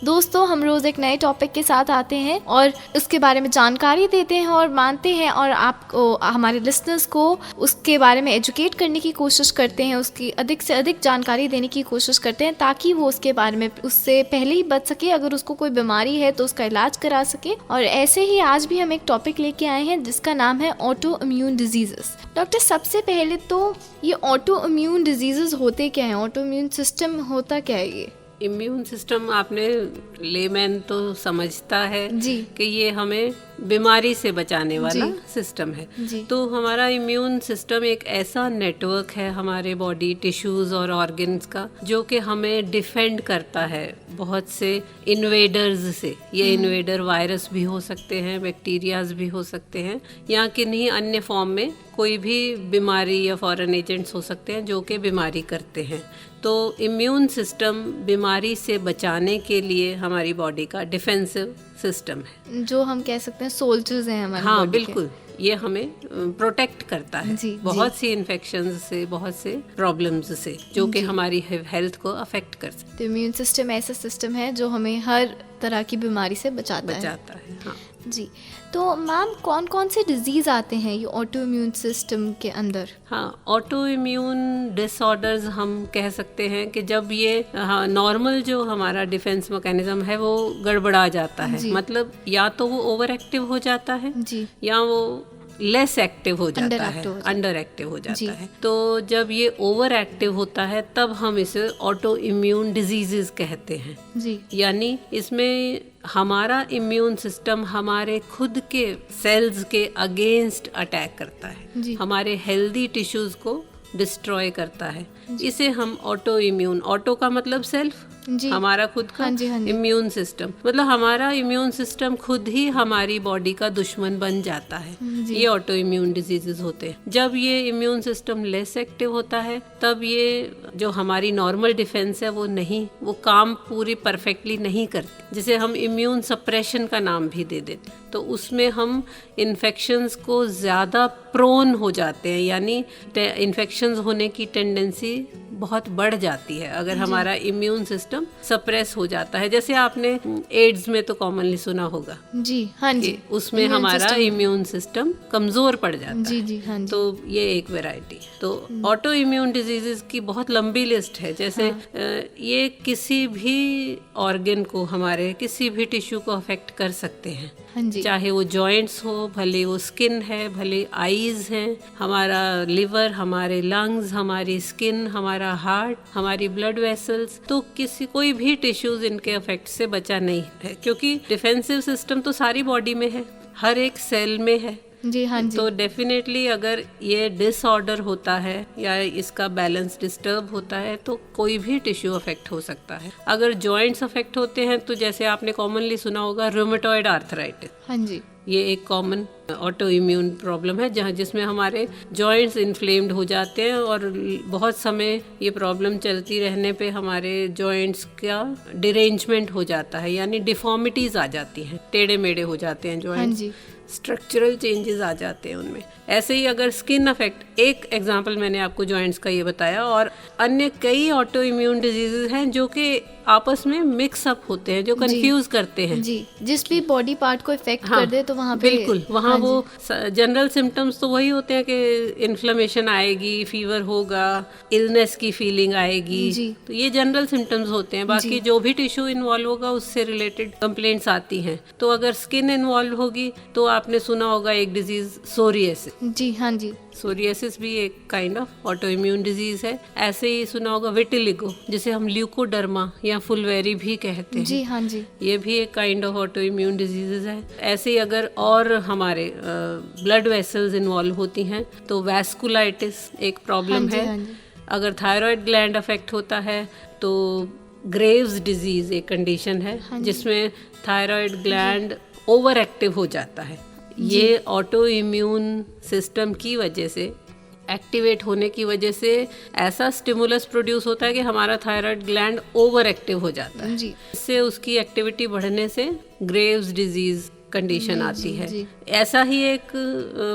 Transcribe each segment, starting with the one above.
दोस्तों, हम रोज़ एक नए टॉपिक के साथ आते हैं और उसके बारे में जानकारी देते हैं और मानते हैं और आपको, हमारे लिसनर्स को उसके बारे में एजुकेट करने की कोशिश करते हैं, उसकी अधिक से अधिक जानकारी देने की कोशिश करते हैं ताकि वो उसके बारे में उससे पहले ही बच सके, अगर उसको कोई बीमारी है तो उसका इलाज करा सके। और ऐसे ही आज भी हम एक टॉपिक लेके आए हैं जिसका नाम है ऑटो इम्यून डिजीजेस। डॉक्टर, सबसे पहले तो ये ऑटो इम्यून डिजीजेस होते क्या हैं? ऑटो इम्यून सिस्टम होता क्या है ये? इम्यून सिस्टम आपने लेमैन तो समझता है जी कि ये हमें बीमारी से बचाने वाला सिस्टम है। जी। तो हमारा इम्यून सिस्टम एक ऐसा नेटवर्क है हमारे बॉडी टिश्यूज और ऑर्गन्स का जो कि हमें डिफेंड करता है बहुत से इन्वेडर्स से। ये इन्वेडर वायरस भी हो सकते हैं, बैक्टीरियाज भी हो सकते हैं, या किन्हीं अन्य फॉर्म में कोई भी बीमारी या फॉरेन एजेंट्स हो सकते हैं जो कि बीमारी करते हैं। तो इम्यून सिस्टम बीमारी से बचाने के लिए हमारी बॉडी का डिफेंसिव सिस्टम है, जो हम कह सकते हैं सोल्जर्स हैं हमारे हाँ body के। बिल्कुल, ये हमें प्रोटेक्ट करता है जी, बहुत सी इन्फेक्शंस से, बहुत से प्रॉब्लम्स से जो कि हमारी हेल्थ को अफेक्ट कर सकते तो इम्यून सिस्टम ऐसा सिस्टम है जो हमें हर तरह की बीमारी से बचाता है। हाँ। जी। तो मैम, कौन कौन से डिजीज आते हैं ये ऑटो इम्यून सिस्टम के अंदर? हाँ, ऑटो इम्यून डिसऑर्डर्स हम कह सकते हैं कि जब ये नॉर्मल जो हमारा डिफेंस मैकेनिज्म है वो गड़बड़ा जाता है, मतलब या तो वो ओवर एक्टिव हो जाता है जी। या वो लेस एक्टिव हो जाता है, अंडर एक्टिव हो जाता है। तो जब ये ओवर एक्टिव होता है तब हम इसे ऑटो इम्यून डिजीजेस कहते हैं। जी। यानी इसमें हमारा इम्यून सिस्टम हमारे खुद के सेल्स के अगेंस्ट अटैक करता है, हमारे हेल्दी टिश्यूज को डिस्ट्रॉय करता है। इसे हम ऑटो इम्यून, ऑटो का मतलब सेल्फ, हमारा खुद का इम्यून सिस्टम, मतलब हमारा इम्यून सिस्टम खुद ही हमारी बॉडी का दुश्मन बन जाता है। ये ऑटो इम्यून डिजीजेस होते हैं। जब ये इम्यून सिस्टम लेस एक्टिव होता है तब ये जो हमारी नॉर्मल डिफेंस है वो काम पूरी परफेक्टली नहीं करती, जिसे हम इम्यून सप्रेशन का नाम भी दे देते। तो उसमें हम इन्फेक्शंस को ज़्यादा प्रोन हो जाते हैं, यानी इन्फेक्शंस होने की टेंडेंसी बहुत बढ़ जाती है अगर हमारा इम्यून सिस्टम सप्रेस हो जाता है। जैसे आपने एड्स में तो कॉमनली सुना होगा, जी हाँ जी, उसमें हमारा इम्यून सिस्टम कमजोर पड़ जाता है। जी जी हाँ जी। तो ये एक वैरायटी है। तो ऑटो इम्यून डिजीजेस की बहुत लंबी लिस्ट है। जैसे ये किसी भी ऑर्गन को, हमारे किसी भी टिश्यू को अफेक्ट कर सकते हैं, चाहे वो जॉइंट्स हो, भले वो स्किन है, भले आईज हैं, हमारा लिवर, हमारे लंग्स, हमारी स्किन, हमारा हार्ट, हमारी ब्लड वेसल्स। तो कोई भी टिश्यूज इनके इफेक्ट से बचा नहीं है, क्योंकि डिफेंसिव सिस्टम तो सारी बॉडी में है, हर एक सेल में है। जी हाँ जी। तो डेफिनेटली अगर ये डिसऑर्डर होता है या इसका बैलेंस डिस्टर्ब होता है तो कोई भी टिश्यू अफेक्ट हो सकता है। अगर जॉइंट्स अफेक्ट होते हैं तो जैसे आपने कॉमनली सुना होगा रूमेटॉइड आर्थराइटिस, हाँ जी, ये एक कॉमन ऑटो इम्यून प्रॉब्लम है जिसमें हमारे जॉइंट्स इन्फ्लेम्ड हो जाते हैं और बहुत समय ये प्रॉब्लम चलती रहने पे हमारे जॉइंट्स का डिरेंजमेंट हो जाता है, यानी डिफॉर्मिटीज आ जाती हैं, टेढ़े मेढ़े हो जाते हैं जॉइंट्स, स्ट्रक्चरल चेंजेस आ जाते हैं उनमें। ऐसे ही अगर स्किन अफेक्ट, एक एग्जांपल मैंने आपको जॉइंट्स का ये बताया, और अन्य कई ऑटो इम्यून डिजीजेस हैं जो कि आपस में मिक्स अप होते हैं, जो कंफ्यूज करते हैं। जी, जिस भी बॉडी पार्ट को इफेक्ट कर दे तो वहाँ पे बिल्कुल वहाँ वो जनरल सिम्टम्स तो वही होते हैं कि इन्फ्लेमेशन आएगी, फीवर होगा, इलनेस की फीलिंग आएगी, तो ये जनरल सिम्टम्स होते हैं। बाकी जो भी टिश्यू इन्वॉल्व होगा उससे रिलेटेड कंप्लेंट्स आती हैं। तो अगर स्किन इन्वॉल्व होगी तो आपने सुना होगा एक डिजीज सोरियासिस। जी हाँ जी, सोरियासिस भी एक kind of auto immune disease है। ऐसे ही सुना होगा विटिलिगो, जिसे हम ल्यूकोडर्मा या फुलवेरी भी कहते हैं। जी हाँ जी, ये भी एक kind of auto immune diseases है। ऐसे ही अगर और हमारे ब्लड वेसल्स इन्वॉल्व होती हैं तो वैस्कुलाइटिस एक प्रॉब्लम है। अगर थायराइड ग्लैंड अफेक्ट होता है तो ग्रेव्स डिजीज एक कंडीशन है जिसमें थायराइड ग्लैंड ओवर एक्टिव हो जाता है। ये ऑटो इम्यून सिस्टम की वजह से, एक्टिवेट होने की वजह से ऐसा स्टिमुलस प्रोड्यूस होता है कि हमारा थायराइड ग्लैंड ओवर एक्टिव हो जाता है। इससे उसकी एक्टिविटी बढ़ने से ग्रेव्स डिजीज कंडीशन आती है। ऐसा ही एक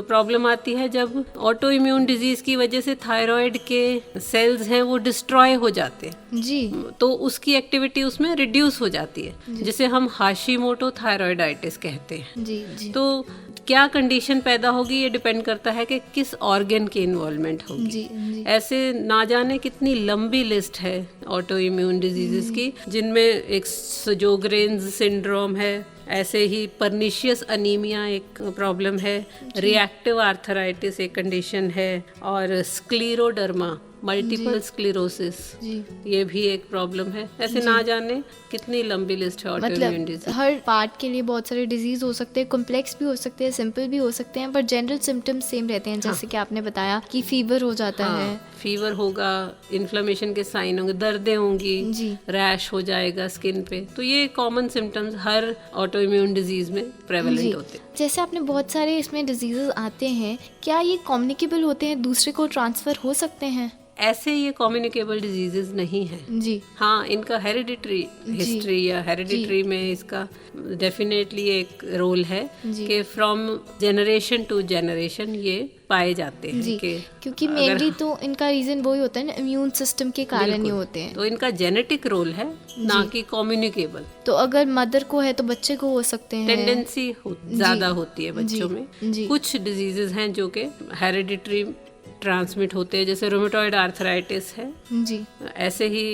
प्रॉब्लम आती है जब ऑटो इम्यून डिजीज की वजह से थायराइड के सेल्स हैं वो डिस्ट्रॉय हो जाते हैं जी, तो उसकी एक्टिविटी उसमें रिड्यूस हो जाती है, जिसे हम हाशीमोटो थायराइडाइटिस कहते हैं। जी। तो क्या कंडीशन पैदा होगी ये डिपेंड करता है कि किस ऑर्गन की इन्वॉल्वमेंट होगी। जी। ऐसे ना जाने कितनी लंबी लिस्ट है ऑटो इम्यून डिजीजेस की, जिनमें एक सजोग्रेन्स सिंड्रोम है, ऐसे ही पर्निशियस अनीमिया एक प्रॉब्लम है, रिएक्टिव आर्थराइटिस एक कंडीशन है, और स्क्लीरोडर्मा मल्टीपल स्क्लेरोसिस ये भी एक प्रॉब्लम है। ऐसे ना जाने कितनी लंबी लिस्ट है ऑटो इम्यून डिजीज। हर पार्ट के लिए बहुत सारे डिजीज हो सकते हैं, कॉम्प्लेक्स भी हो सकते हैं, सिंपल भी हो सकते हैं, पर जनरल सिम्टम्स सेम रहते हैं। जैसे कि आपने बताया कि फीवर हो जाता है, फीवर होगा, इन्फ्लेमेशन के साइन होंगे, दर्दें होंगी, रैश हो जाएगा स्किन पे। तो ये कॉमन सिम्टम्स हर ऑटो इम्यून डिजीज में प्रेवलेंट होते हैं। जैसे आपने बहुत सारे इसमें डिजीजेस आते हैं, क्या ये कम्युनिकेबल होते हैं, दूसरे को ट्रांसफर हो सकते हैं? ऐसे ये कम्युनिकेबल डिजीजेस नहीं है जी। हाँ, इनका हेरिडिटरी हिस्ट्री या हेरिडिटरी में इसका डेफिनेटली एक रोल है कि फ्रॉम जनरेशन टू जनरेशन ये पाए जाते हैं कि क्योंकि मेनली तो इनका रीजन वही होता है ना, इम्यून सिस्टम के कारण ही होते हैं। तो इनका जेनेटिक रोल है, ना कि कम्युनिकेबल। तो अगर मदर को है तो बच्चे को हो सकते हैं। टेंडेंसी ज्यादा होती है बच्चों में। कुछ डिजीजेस हैं जो कि हेरिडिटरी ट्रांसमिट होते हैं, जैसे रूमेटॉइड आर्थराइटिस है जी, ऐसे ही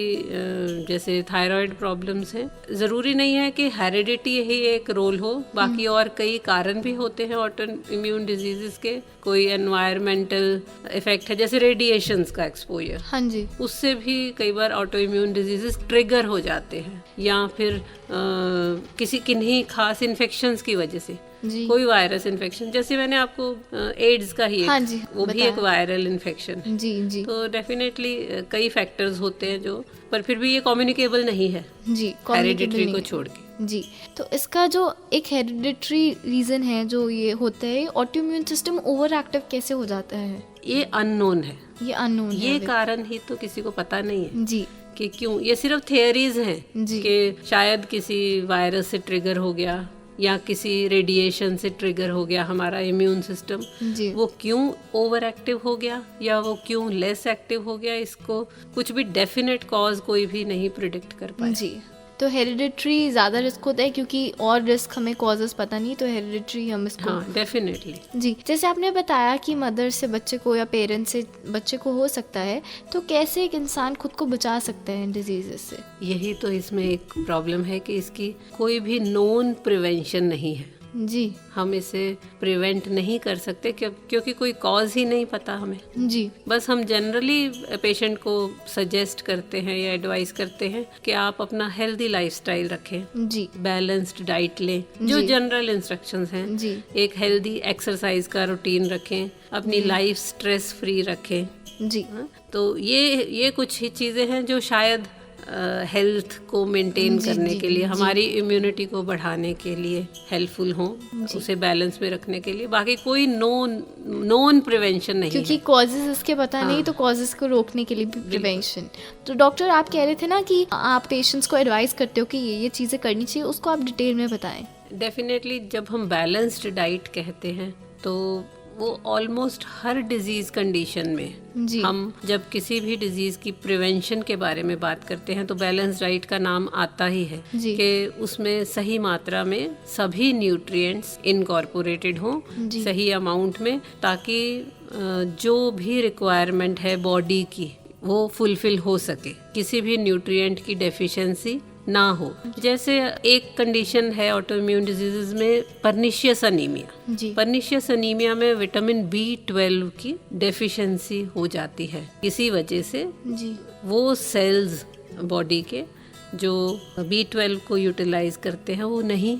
जैसे थायराइड प्रॉब्लम्स हैं। ज़रूरी नहीं है कि हेरिडिटी ही एक रोल हो, बाकी और कई कारण भी होते हैं ऑटो इम्यून डिजीजेस के। कोई एनवायरमेंटल इफेक्ट है, जैसे रेडिएशंस का एक्सपोजर, हाँ जी, उससे भी कई बार ऑटो इम्यून डिजीजेस ट्रिगर हो जाते हैं, या फिर किसी किन्हीं खास इन्फेक्शंस की वजह से कोई वायरस इन्फेक्शन, जैसे मैंने आपको एड्स का ही वो भी एक वायरल इन्फेक्शन है। जी। तो डेफिनेटली कई फैक्टर्स होते हैं जो, पर फिर भी ये कम्युनिकेबल नहीं है जी, हेरिडिटरी को छोड़ के। जी, तो इसका जो एक हेरिडिटरी रीजन है जो ये होता है, ऑटोइम्यून सिस्टम ओवर एक्टिव कैसे हो जाता है? ये अननोन है, ये कारण ही तो किसी को पता नहीं है जी कि क्यों। ये सिर्फ थियरीज हैं कि शायद किसी वायरस से ट्रिगर हो गया या किसी रेडिएशन से ट्रिगर हो गया हमारा इम्यून सिस्टम, वो क्यों ओवर एक्टिव हो गया या वो क्यों लेस एक्टिव हो गया, इसको कुछ भी डेफिनेट कॉज कोई भी नहीं प्रिडिक्ट कर पाए। जी, तो हेरिडिटरी ज़्यादा रिस्क होता है क्योंकि और रिस्क हमें कॉजेस पता नहीं, तो हेरिडिटरी हम इसको डेफिनेटली जी। जैसे आपने बताया कि मदर से बच्चे को या पेरेंट्स से बच्चे को हो सकता है, तो कैसे एक इंसान खुद को बचा सकता है इन डिजीजेस से? यही तो इसमें एक प्रॉब्लम है कि इसकी कोई भी नोन प्रिवेंशन नहीं है जी। हम इसे प्रिवेंट नहीं कर सकते क्योंकि कोई कॉज ही नहीं पता हमें जी। बस हम जनरली पेशेंट को सजेस्ट करते हैं या एडवाइस करते हैं कि आप अपना हेल्दी लाइफस्टाइल रखें जी, बैलेंस्ड डाइट लें, जो जनरल इंस्ट्रक्शंस हैं जी। एक हेल्दी एक्सरसाइज का रूटीन रखें, अपनी लाइफ स्ट्रेस फ्री रखें जी। तो ये कुछ ही चीज़ें हैं जो शायद हेल्थ को मेंटेन करने के लिए, हमारी इम्यूनिटी को बढ़ाने के लिए हेल्पफुल हों, उसे बैलेंस में रखने के लिए। बाकी कोई नॉन प्रिवेंशन नहीं, क्योंकि कॉजेज इसके पता नहीं, तो कॉजेज को रोकने के लिए भी प्रिवेंशन। तो डॉक्टर आप कह रहे थे ना कि आप पेशेंट्स को एडवाइस करते हो कि ये चीज़ें करनी चाहिए, उसको आप डिटेल में बताएं। डेफिनेटली जब हम बैलेंस्ड डाइट कहते हैं तो वो ऑलमोस्ट हर डिजीज कंडीशन में हम जब किसी भी डिजीज की प्रिवेंशन के बारे में बात करते हैं तो बैलेंस डाइट का नाम आता ही है कि उसमें सही मात्रा में सभी न्यूट्रिएंट्स इनकॉर्पोरेटेड हों सही अमाउंट में, ताकि जो भी रिक्वायरमेंट है बॉडी की वो फुलफिल हो सके, किसी भी न्यूट्रिएंट की डेफिशिएंसी ना हो। जैसे एक कंडीशन है ऑटोइम्यून डिजीजेस में पर्निशियस अनीमिया। पर्निशियस अनीमिया में विटामिन B12 की डेफिशिएंसी हो जाती है, इसी वजह से वो सेल्स बॉडी के जो B12 को यूटिलाइज करते हैं वो नहीं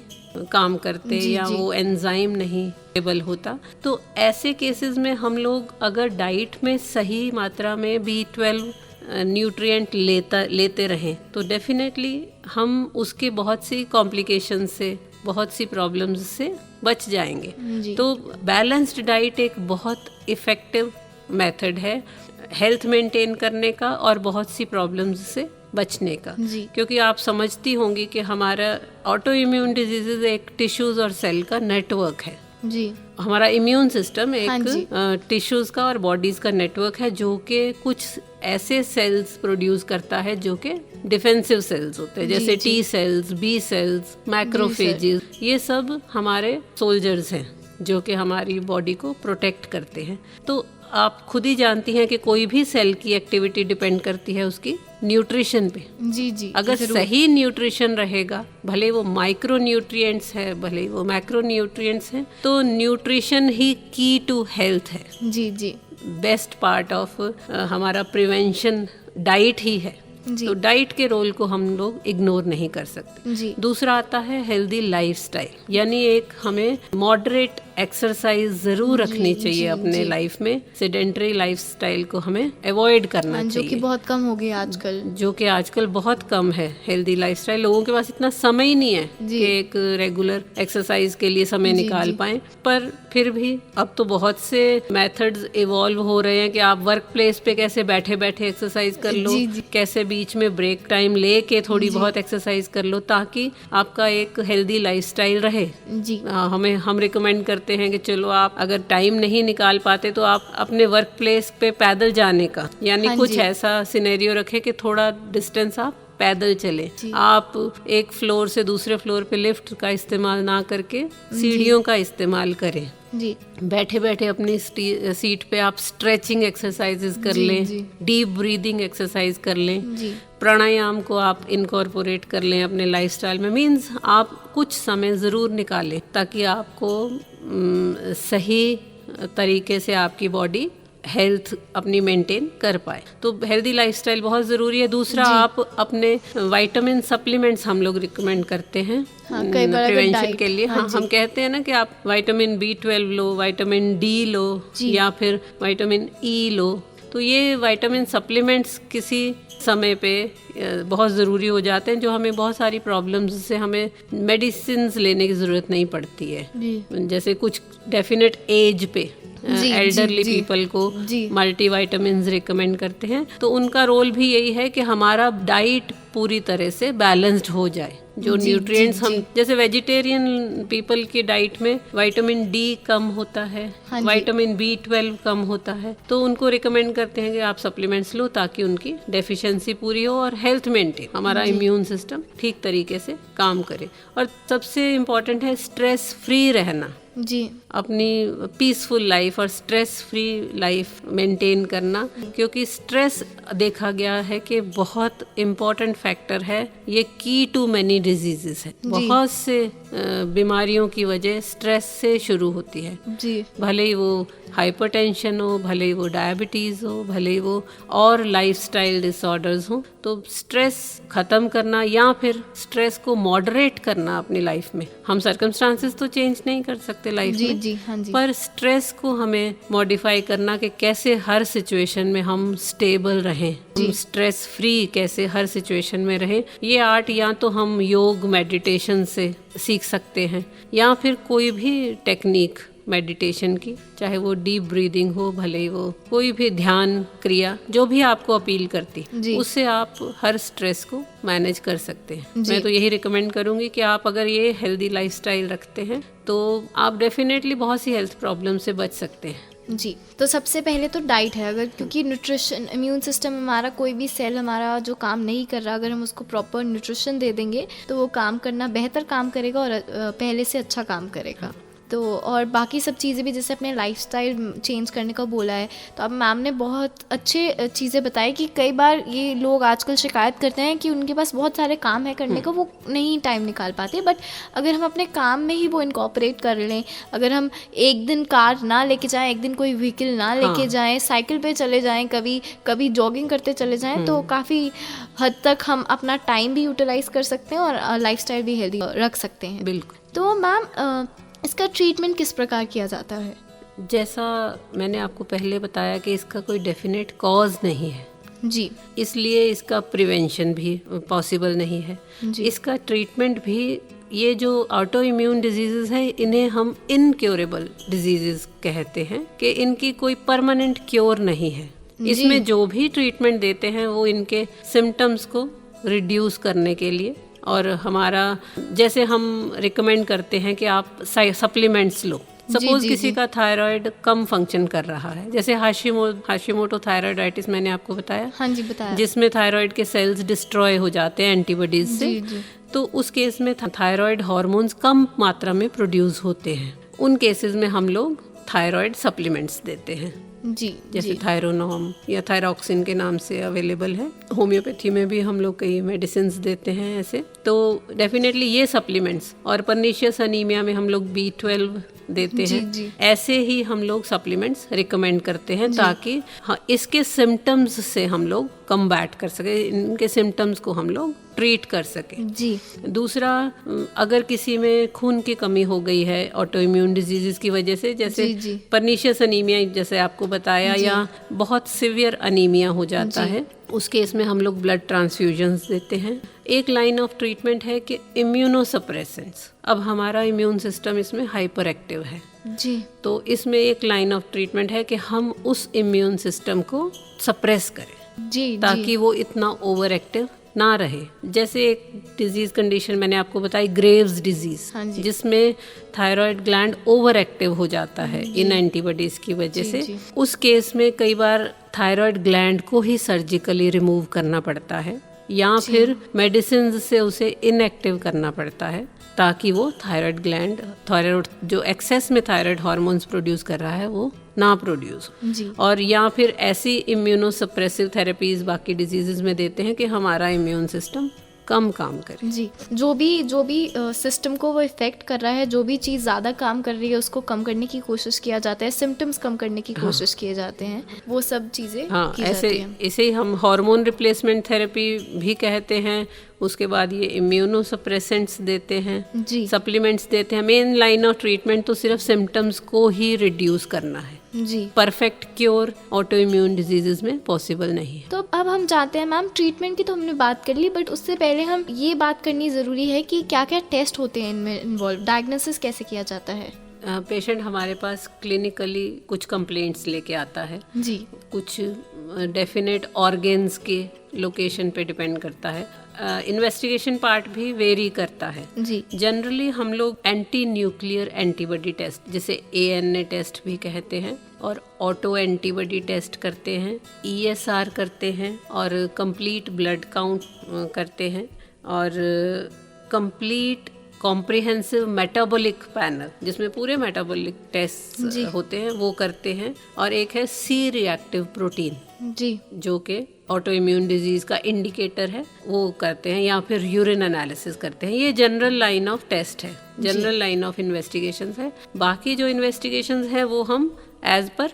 काम करते या वो एंजाइम नहीं एबल होता। तो ऐसे केसेस में हम लोग अगर डाइट में सही मात्रा में B12 न्यूट्रिएंट लेते रहें तो डेफिनेटली हम उसके बहुत सी कॉम्प्लिकेशन से, बहुत सी प्रॉब्लम्स से बच जाएंगे। तो बैलेंस्ड डाइट एक बहुत इफ़ेक्टिव मेथड है हेल्थ मेंटेन करने का और बहुत सी प्रॉब्लम्स से बचने का। जी। क्योंकि आप समझती होंगी कि हमारा ऑटो इम्यून डिजीजेज एक टिश्यूज और सेल का नेटवर्क है। जी। हमारा इम्यून सिस्टम हाँ जी। एक टिश्यूज का और बॉडीज का नेटवर्क है, जो कि कुछ ऐसे सेल्स प्रोड्यूस करता है जो कि डिफेंसिव सेल्स होते हैं, जैसे T cells, B cells, macrophages. ये सब हमारे सोल्जर्स हैं जो कि हमारी बॉडी को प्रोटेक्ट करते हैं। तो आप खुद ही जानती हैं कि कोई भी सेल की एक्टिविटी डिपेंड करती है उसकी न्यूट्रिशन पे। जी जी। अगर सही न्यूट्रिशन रहेगा, भले वो माइक्रो न्यूट्रिएंट्स है, भले वो मैक्रो न्यूट्रिएंट्स हैं, तो न्यूट्रिशन ही की टू हेल्थ है। जी जी। बेस्ट पार्ट ऑफ हमारा प्रिवेंशन डाइट ही है। तो डाइट के रोल को हम लोग इग्नोर नहीं कर सकते। जी। दूसरा आता है हेल्दी लाइफस्टाइल, यानी एक हमें मॉडरेट एक्सरसाइज जरूर रखनी चाहिए अपने लाइफ में। सेडेंटरी लाइफस्टाइल को हमें अवॉइड करना चाहिए, जो कि बहुत कम हो गया आजकल। जो कि आजकल बहुत कम है हेल्दी लाइफस्टाइल। लोगों के पास इतना समय ही नहीं है कि एक रेगुलर एक्सरसाइज के लिए समय निकाल पाएं। पर फिर भी अब तो बहुत से मेथड्स इवॉल्व हो रहे हैं कि आप वर्क प्लेस पे कैसे बैठे बैठे एक्सरसाइज कर लो, कैसे बीच में ब्रेक टाइम लेके थोड़ी बहुत एक्सरसाइज कर लो, ताकि आपका एक हेल्दी लाइफस्टाइल रहे। जी। हम रिकमेंड करते हैं कि चलो आप अगर टाइम नहीं निकाल पाते तो आप अपने वर्क प्लेस पे पैदल जाने का, यानी कुछ ऐसा सिनेरियो रखे कि थोड़ा डिस्टेंस आप पैदल चले। आप एक फ्लोर से दूसरे फ्लोर पे लिफ्ट का इस्तेमाल ना करके सीढ़ियों का इस्तेमाल करें। जी। बैठे बैठे अपनी सीट पे आप स्ट्रेचिंग एक्सरसाइजेस कर लें, डीप ब्रीदिंग एक्सरसाइज कर लें, प्राणायाम को आप इनकॉर्पोरेट कर लें अपने लाइफस्टाइल में। मीन्स आप कुछ समय ज़रूर निकालें ताकि आपको सही तरीके से आपकी बॉडी हेल्थ अपनी मेंटेन कर पाए। तो हेल्दी लाइफस्टाइल बहुत ज़रूरी है। दूसरा, आप अपने विटामिन सप्लीमेंट्स हम लोग रिकमेंड करते हैं प्रिवेंशन के लिए। हाँ, हम कहते हैं ना कि आप विटामिन B12 लो, विटामिन D लो, या फिर विटामिन E लो। तो ये विटामिन सप्लीमेंट्स किसी समय पे बहुत ज़रूरी हो जाते हैं, जो हमें बहुत सारी प्रॉब्लम्स से हमें मेडिसिन्स लेने की ज़रूरत नहीं पड़ती है। जैसे कुछ डेफिनेट एज पे एल्डरली पीपल को मल्टी विटामिन्स रिकमेंड करते हैं। तो उनका रोल भी यही है कि हमारा डाइट पूरी तरह से बैलेंस्ड हो जाए। जो न्यूट्रिएंट्स हम, जैसे वेजिटेरियन पीपल की डाइट में विटामिन D कम होता है, विटामिन B12 कम होता है, तो उनको रिकमेंड करते हैं कि आप सप्लीमेंट्स लो ताकि उनकी डेफिशिएंसी पूरी हो और हेल्थ मेंटेन, हमारा इम्यून सिस्टम ठीक तरीके से काम करे। और सबसे इम्पोर्टेंट है स्ट्रेस फ्री रहना। जी। अपनी पीसफुल लाइफ और स्ट्रेस फ्री लाइफ मेंटेन करना, क्योंकि स्ट्रेस देखा गया है कि बहुत इम्पोर्टेंट फैक्टर है। ये की टू मैनी डिजीजेस है। बहुत से बीमारियों की वजह स्ट्रेस से शुरू होती है। जी। भले ही वो हाइपरटेंशन हो, भले ही वो डायबिटीज़ हो, भले ही वो और लाइफस्टाइल डिसऑर्डर्स हो। तो स्ट्रेस ख़त्म करना या फिर स्ट्रेस को मॉडरेट करना अपनी लाइफ में। हम सर्कमस्टांसेस तो चेंज नहीं कर सकते लाइफ में, जी, हाँ जी। पर स्ट्रेस को हमें मॉडिफाई करना कि कैसे हर सिचुएशन में हम स्टेबल रहें, हम स्ट्रेस फ्री कैसे हर सिचुएशन में रहें। ये आर्ट या तो हम योग मेडिटेशन से सीख सकते हैं, या फिर कोई भी टेक्निक मेडिटेशन की, चाहे वो डीप ब्रीदिंग हो, भले ही वो कोई भी ध्यान क्रिया, जो भी आपको अपील करती, उससे आप हर स्ट्रेस को मैनेज कर सकते हैं। मैं तो यही रिकमेंड करूंगी कि आप अगर ये हेल्दी लाइफस्टाइल रखते हैं तो आप डेफिनेटली बहुत सी हेल्थ प्रॉब्लम से बच सकते हैं। जी। तो सबसे पहले तो डाइट है, अगर क्योंकि न्यूट्रिशन, इम्यून सिस्टम हमारा, कोई भी सेल हमारा जो काम नहीं कर रहा, अगर हम उसको प्रॉपर न्यूट्रिशन दे देंगे तो वो काम करना, बेहतर काम करेगा और पहले से अच्छा काम करेगा। तो और बाकी सब चीज़ें भी, जैसे अपने लाइफस्टाइल चेंज करने का बोला है, तो अब मैम ने बहुत अच्छे चीज़ें बताई कि कई बार ये लोग आजकल शिकायत करते हैं कि उनके पास बहुत सारे काम है करने को, वो नहीं टाइम निकाल पाते। बट अगर हम अपने काम में ही वो इनकॉर्पोरेट कर लें, अगर हम एक दिन कार ना लेके जाएं, एक दिन कोई व्हीकल ना लेके जाएं, साइकिल पे चले जाएं, कभी जॉगिंग करते चले जाएं, तो काफ़ी हद तक हम अपना टाइम भी यूटिलाइज कर सकते हैं और लाइफस्टाइल भी हेल्दी रख सकते हैं। बिल्कुल। तो मैम इसका ट्रीटमेंट किस प्रकार किया जाता है? जैसा मैंने आपको पहले बताया कि इसका कोई डेफिनेट कॉज नहीं है जी, इसलिए इसका प्रिवेंशन भी पॉसिबल नहीं है जी। इसका ट्रीटमेंट भी, ये जो ऑटो इम्यून डिजीजेस है इन्हें हम इनक्योरेबल डिजीजेस कहते हैं कि इनकी कोई परमानेंट क्योर नहीं है। इसमें जो भी ट्रीटमेंट देते हैं वो इनके सिम्टम्स को रिड्यूस करने के लिए। और हमारा जैसे हम रिकमेंड करते हैं कि आप सप्लीमेंट्स लो। सपोज किसी का थायराइड कम फंक्शन कर रहा है, जैसे हाशिमोटो थायराइडाइटिस मैंने आपको बताया। हाँ जी, बताया। जिसमें थायराइड के सेल्स डिस्ट्रॉय हो जाते हैं एंटीबॉडीज से। तो उस केस में थायराइड हार्मोन्स कम मात्रा में प्रोड्यूस होते हैं। उन केसेस में हम लोग थायराइड सप्लीमेंट्स देते हैं जी, जैसे थायरोनॉम या थायरॉक्सिन के नाम से अवेलेबल है। होम्योपैथी में भी हम लोग कई मेडिसिन देते हैं ऐसे। तो डेफिनेटली ये सप्लीमेंट्स, और परनीशियस अनीमिया में हम लोग B12 देते हैं। ऐसे ही हम लोग सप्लीमेंट्स रिकमेंड करते हैं ताकि इसके सिम्टम्स से हम लोग कम्बैट कर सके, इनके सिम्टम्स को हम लोग ट्रीट कर सके जी। दूसरा, अगर किसी में खून की कमी हो गई है ऑटो इम्यून डिजीजेस की वजह से, जैसे परनीशियस अनीमिया जैसे आपको बताया, या बहुत सिवियर अनीमिया हो जाता है, उस केस में हम लोग ब्लड ट्रांसफ्यूजन्स देते हैं। एक लाइन ऑफ ट्रीटमेंट है कि इम्यूनोसप्रेसेंट्स। अब हमारा इम्यून सिस्टम इसमें हाइपर एक्टिव है जी, तो इसमें एक लाइन ऑफ ट्रीटमेंट है कि हम उस इम्यून सिस्टम को सप्रेस करें जी, ताकि वो इतना ओवर एक्टिव ना रहे। जैसे एक डिजीज कंडीशन मैंने आपको बताई, ग्रेव्स डिजीज, जिसमें थायराइड ग्लैंड ओवर एक्टिव हो जाता है इन एंटीबॉडीज की वजह से। उस केस में कई बार थायराइड ग्लैंड को ही सर्जिकली रिमूव करना पड़ता है, या फिर मेडिसिन से उसे इनएक्टिव करना पड़ता है, ताकि वो थायराइड ग्लैंड, थायराइड जो एक्सेस में थायराइड हार्मोन्स प्रोड्यूस कर रहा है वो ना प्रोड्यूस। और या फिर ऐसी इम्यूनोसप्रेसिव थेरेपीज बाकी डिजीजेस में देते हैं कि हमारा इम्यून सिस्टम कम काम करे जी। जो भी सिस्टम को वो इफेक्ट कर रहा है, जो भी चीज़ ज़्यादा काम कर रही है उसको कम करने की कोशिश किया जाता है, सिम्टम्स कम करने की कोशिश किए जाते हैं, वो सब चीज़ें की जाती हैं। ऐसे ही हम हार्मोन रिप्लेसमेंट थेरेपी भी कहते हैं। उसके बाद ये इम्यूनोसप्रेसेंट्स देते हैं जी, सप्लीमेंट्स देते हैं। मेन लाइन ऑफ ट्रीटमेंट तो सिर्फ सिम्टम्स को ही रिड्यूस करना है जी। Perfect cure autoimmune diseases में पॉसिबल नहीं है। तो अब हम जानते हैं मैम, ट्रीटमेंट की तो हमने बात कर ली, बट उससे पहले हम ये बात करनी ज़रूरी है कि क्या क्या टेस्ट होते हैं इनमें इन्वॉल्व, डायग्नोसिस कैसे किया जाता है। पेशेंट हमारे पास क्लिनिकली कुछ कंप्लेंट्स लेके आता है जी, कुछ डेफिनेट ऑर्गन्स के लोकेशन पे डिपेंड करता है। इन्वेस्टिगेशन पार्ट भी वेरी करता है जी। जनरली हम लोग एंटी न्यूक्लियर एंटीबॉडी टेस्ट, जिसे ANA टेस्ट भी कहते हैं, और ऑटो एंटीबॉडी टेस्ट करते हैं, ESR करते हैं, और कंप्लीट ब्लड काउंट करते हैं, और कंप्लीट कॉम्प्रिहेंसिव मेटाबॉलिक पैनल, जिसमें पूरे मेटाबॉलिक टेस्ट होते हैं, वो करते हैं। और एक है C रिएक्टिव प्रोटीन जी, जो कि ऑटो इम्यून डिजीज का इंडिकेटर है, वो करते हैं, या फिर यूरिन एनालिसिस करते हैं। ये जनरल लाइन ऑफ टेस्ट है, जनरल लाइन ऑफ इन्वेस्टिगेशंस है। बाकी जो इन्वेस्टिगेशंस है वो हम एज पर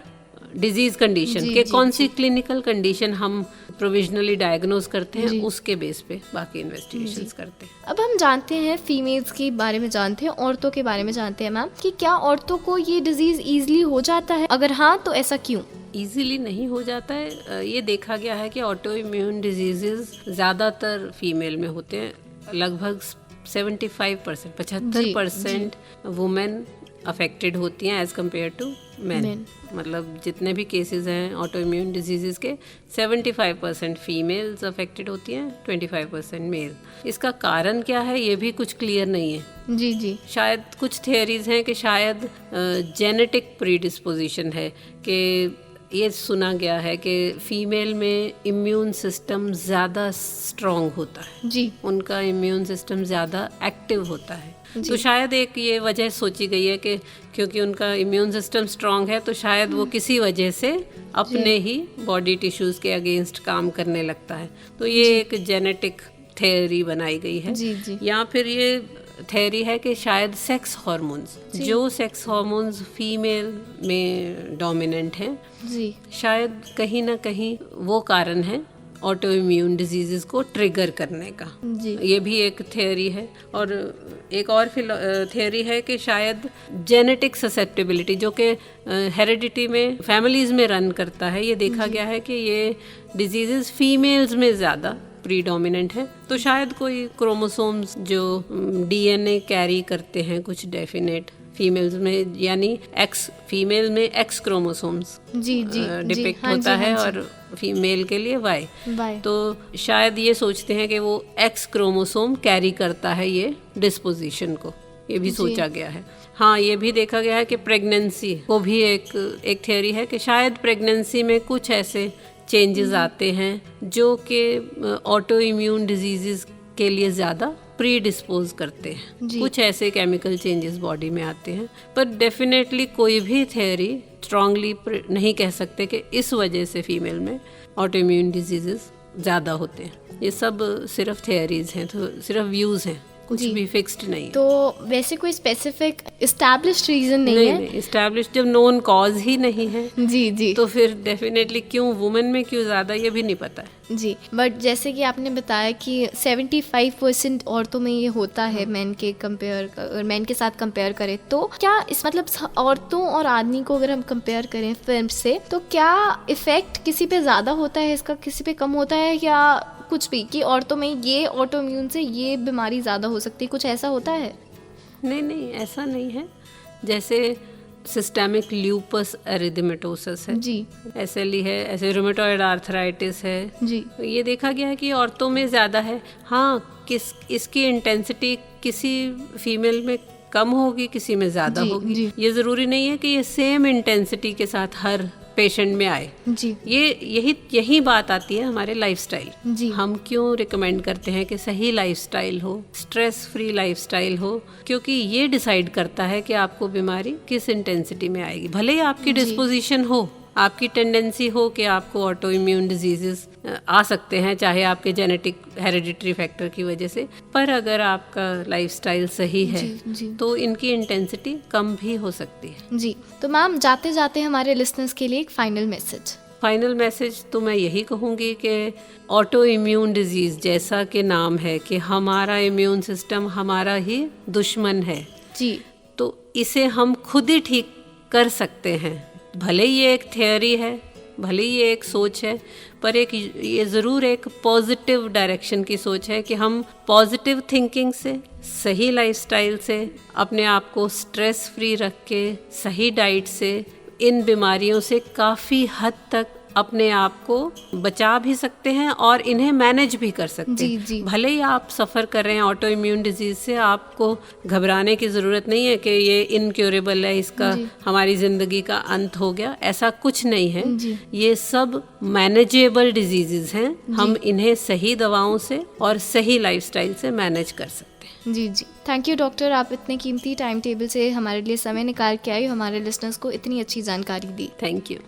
डिजीज कंडीशन के कौन सी क्लिनिकल कंडीशन हम प्रोविजनली डायग्नोज करते हैं, उसके बेस पे बाकी इन्वेस्टिगेशंस करते हैं। अब हम जानते हैं फीमेल्स के बारे में जानते हैं, औरतों के बारे में जानते हैं मैम, कि क्या औरतों को ये डिजीज इजीली हो जाता है? अगर हाँ तो ऐसा क्यों? इजीली नहीं हो जाता है। ये देखा गया है कि ऑटो इम्यून डिजीजेस ज़्यादातर फीमेल में होते हैं। लगभग 75%, 75% वुमेन अफेक्टेड होती हैं एज कम्पेयर टू मैन। मतलब जितने भी केसेस हैं ऑटो इम्यून डिजीजेस के, 75% फीमेल्स अफेक्टेड होती हैं, 25% मेल। इसका कारण क्या है ये भी कुछ क्लियर नहीं है जी जी। शायद कुछ थियरीज हैं कि शायद जेनेटिक प्रीडिस्पोजिशन है, कि ये सुना गया है कि फीमेल में इम्यून सिस्टम ज़्यादा स्ट्रॉन्ग होता है जी, उनका इम्यून सिस्टम ज़्यादा एक्टिव होता है। तो शायद एक ये वजह सोची गई है कि क्योंकि उनका इम्यून सिस्टम स्ट्रॉन्ग है, तो शायद वो किसी वजह से अपने ही बॉडी टिश्यूज़ के अगेंस्ट काम करने लगता है। तो ये एक जेनेटिक थियरी बनाई गई है जी जी। या फिर ये थियरी है कि शायद सेक्स हार्मोन्स, जो सेक्स हार्मोन्स फीमेल में डोमिनेंट हैं जी, शायद कहीं ना कहीं वो कारण है ऑटो इम्यून डिजीजेस को ट्रिगर करने का जी। ये भी एक थियरी है। और एक और थियरी है कि शायद जेनेटिक ससेप्टेबिलिटी, जो कि हेरिडिटी में फैमिलीज में रन करता है, ये देखा गया है कि ये डिजीजेस फीमेल्स में ज़्यादा प्रीडोमिनेंट है। तो शायद कोई क्रोमोसोम्स जो DNA कैरी करते हैं कुछ डेफिनेट फीमेल्स में, यानी एक्स फीमेल में एक्स क्रोमोसोम्स डिपिक्ट होता है और फीमेल के लिए वाई। तो शायद ये सोचते हैं कि वो एक्स क्रोमोसोम कैरी करता है ये डिस्पोजिशन को, ये भी सोचा गया है। हाँ, ये भी देखा गया है कि प्रेगनेंसी को भी एक थ्योरी है कि शायद प्रेगनेंसी में कुछ ऐसे चेंजेस आते हैं जो कि ऑटो इम्यून डिजीजेस के लिए ज़्यादा प्री डिस्पोज करते हैं। कुछ ऐसे केमिकल चेंजेस बॉडी में आते हैं, पर डेफिनेटली कोई भी थ्योरी स्ट्रांगली नहीं कह सकते कि इस वजह से फीमेल में ऑटो इम्यून डिजीजेस ज़्यादा होते हैं। ये सब सिर्फ थ्योरीज हैं, तो सिर्फ व्यूज़ हैं, कुछ भी फिक्स्ड नहीं। तो वैसे कोई स्पेसिफिक एस्टैब्लिश्ड रीजन नहीं है? नहीं, एस्टैब्लिश्ड जब नोन कॉज ही नहीं है जी तो फिर डेफिनेटली क्यों वुमेन में क्यों ज़्यादा, ये भी नहीं पता है जी। बट जैसे कि आपने बताया कि 75% औरतों में ये होता है मैन के साथ कंपेयर करें, तो क्या इस मतलब औरतों और आदमी को अगर हम कंपेयर करें फिल्म से, तो क्या इफेक्ट किसी पे ज़्यादा होता है इसका, किसी पे कम होता है, या कुछ भी कि औरतों में ये ऑटो इम्यून से ये बीमारी ज़्यादा हो सकती है, कुछ ऐसा होता है? नहीं, ऐसा नहीं है। जैसे सिस्टेमिक ल्यूपस एरिथेमेटोसिस है जी, SLE है, ऐसे रूमेटॉइड आर्थराइटिस है जी, ये देखा गया है कि औरतों में ज़्यादा है। हाँ, इसकी इंटेंसिटी किसी फीमेल में कम होगी, किसी में ज़्यादा होगी। ये ज़रूरी नहीं है कि ये सेम इंटेंसिटी के साथ हर पेशेंट में आए जी। यही बात आती है हमारे लाइफस्टाइल। हम क्यों रिकमेंड करते हैं कि सही लाइफस्टाइल हो, स्ट्रेस फ्री लाइफस्टाइल हो, क्योंकि ये डिसाइड करता है कि आपको बीमारी किस इंटेंसिटी में आएगी। भले ही आपकी डिस्पोजिशन हो, आपकी टेंडेंसी हो कि आपको ऑटो इम्यून डिजीजेस आ सकते हैं, चाहे आपके जेनेटिक हेरिडिटरी फैक्टर की वजह से, पर अगर आपका लाइफस्टाइल सही है जी। तो इनकी इंटेंसिटी कम भी हो सकती है जी। तो मैम, जाते जाते हमारे लिसनर्स के लिए एक फाइनल मैसेज तो मैं यही कहूँगी कि ऑटो इम्यून डिजीज़ जैसा कि नाम है कि हमारा इम्यून सिस्टम हमारा ही दुश्मन है जी, तो इसे हम खुद ही ठीक कर सकते हैं। भले ये एक थियोरी है, भले ये एक सोच है, पर ये ज़रूर एक पॉजिटिव डायरेक्शन की सोच है कि हम पॉजिटिव थिंकिंग से, सही लाइफस्टाइल से, अपने आप को स्ट्रेस फ्री रख के, सही डाइट से इन बीमारियों से काफ़ी हद तक अपने आप को बचा भी सकते हैं और इन्हें मैनेज भी कर सकते हैं जी। भले ही आप सफ़र कर रहे हैं ऑटो इम्यून डिजीज़ से, आपको घबराने की ज़रूरत नहीं है कि ये इनक्योरेबल है, इसका हमारी ज़िंदगी का अंत हो गया, ऐसा कुछ नहीं है। ये सब मैनेजेबल डिजीज़ हैं, हम इन्हें सही दवाओं से और सही लाइफस्टाइल से मैनेज कर सकते हैं। जी। थैंक यू डॉक्टर, आप इतने कीमती टाइम टेबल से हमारे लिए समय निकाल के आए, हमारे लिसनर्स को इतनी अच्छी जानकारी दी। Thank you.